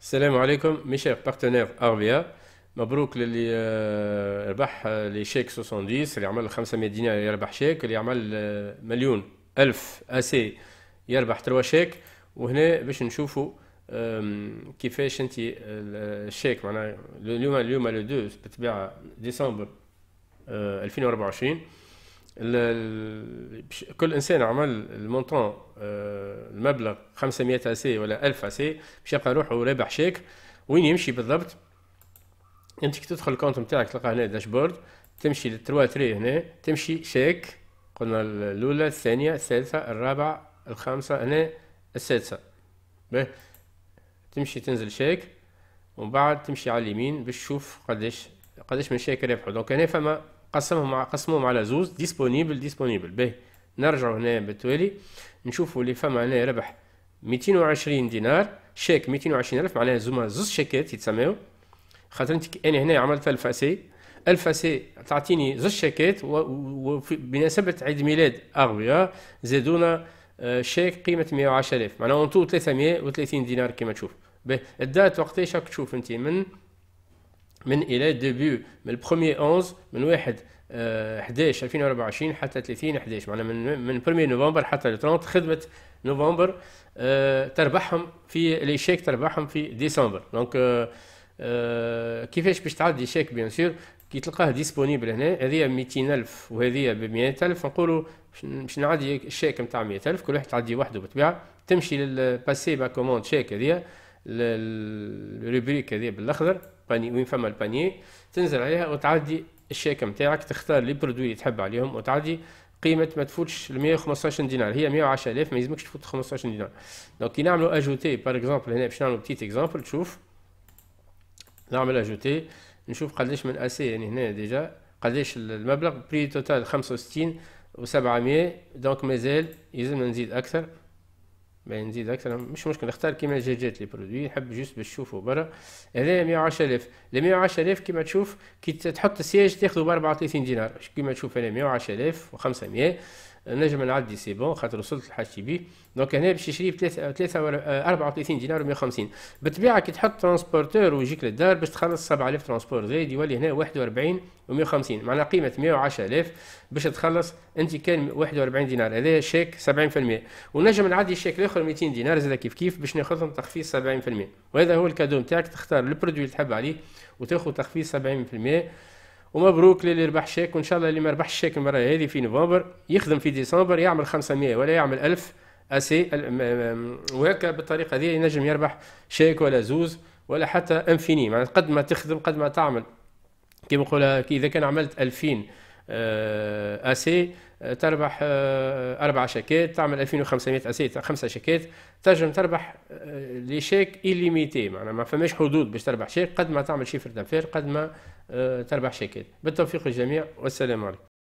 السلام عليكم mes chers partenaires RVA. مبروك للي ربح لي شيك 70 اللي عمل 500 دينار يربح شيك، اللي عمل مليون ألف أسي يربح 3 شيك. وهنا باش نشوفوا كيفاش انت الشيك معناها اليوم لو 2 بالطبيعة ديسمبر 2024. كل انسان عمل المونطون المبلغ 500 اسي ولا 1000 اسي باش يلقى روحه رابح شيك. وين يمشي بالضبط؟ انت كي تدخل الكونت نتاعك تلقى هنا داشبورد، تمشي للتروا تري هنا، تمشي شيك، قلنا الاولى الثانيه الثالثه الرابعه الخامسه هنا السادسه. باهي تمشي تنزل شيك ومن بعد تمشي على اليمين باش تشوف قداش من شيك ربحوا. دونك هنا فما قسموهم على زوز ديسبونيبل. باهي نرجعوا هنا بالتوالي نشوفوا اللي فما هنا ربح 220 دينار شيك 220 ألف، معناها زوما زوز شيكات يتسميو. خاطر انت انا هنا عملت 1000 اسي، 1000 اسي تعطيني زوز شيكات، وبمناسبة عيد ميلاد اغبيا زادونا شيك قيمة 110 ألف، معناها اونتو 330 دينار كما تشوف. باهي الدات وقتاش راك تشوف انت من الى ديبيو من البروميي 11 من 1 11 2024 حتى 30 11، معناها من 1 نوفمبر حتى 30 خدمة نوفمبر تربحهم في لي شيك، تربحهم في ديسمبر. دونك كيفاش باش تعدي شيك؟ بيان سور كي تلقاه ديسبونيبل هنا، هذه 200,000 وهذه ب 100,000، نقولوا باش نعدي الشيك نتاع 100,000، كل واحد تعدي وحده بالطبيعه. تمشي للباسي با كوموند شيك، هذه الروبريك هذه بالاخضر باني وين فما الباني، تنزل عليها وتعدي الشيك نتاعك، تختار لي برودوي اللي تحب عليهم وتعدي قيمه ما تفوتش ل 115 دينار. هي 110,000 ما يلزمكش تفوت 15 دينار. دونك كي نعملوا اجوتي بار اكزومبل هنا باش نعملوا بتيت اكزومبل، تشوف نعمل اجوتي نشوف قداش من اسي يعني هنا ديجا قداش المبلغ بري توتال 65 و700. دونك مازال يلزمنا نزيد اكثر، نزيد اكثر مش مشكل، نختار كيما جات لي برودوي نحب جوست باش تشوفوا برا. هذا 110,000 ل 110,000 كيما تشوف كي تحط السياج تاخذوا ب 34 دينار. كيما تشوف هنا 110,500 نجم نعدي سي بون خاطر وصلت لحاجتي بيه. دونك هنا باش يشري ب 34 دينار و150. بالطبيعه كي تحط ترانسبورتور ويجيك للدار باش تخلص 7000 ترانسبور زايد يولي هنا 41 و150، معناها قيمه 110,000 باش تخلص انت كان 41 دينار. هذا شيك 70%، ونجم نعدي الشيك الاخر 200 دينار زاد كيف باش ناخذهم تخفيض 70%. وهذا هو الكادو نتاعك، تختار البرودوي اللي تحب عليه وتاخذ تخفيض 70%. ومبروك للي ربح شيك، وان شاء الله اللي ما ربحش الشيك المره هذه في نوفمبر يخدم في ديسمبر يعمل 500 ولا يعمل 1000 اسي، وهكا بالطريقه هذه ينجم يربح شيك ولا زوز ولا حتى انفيني. معناتها قد ما تخدم قد ما تعمل. كيما نقولها اذا كان عملت 2000 اسي تربح 4 شيكات، تعمل 2500 اسي 5 شيكات، تنجم تربح لي شيك إليميتي. معناها ما فماش حدود باش تربح شيك، قد ما تعمل شيفر دافير قد ما تربح شيكات. بالتوفيق للجميع والسلام عليكم.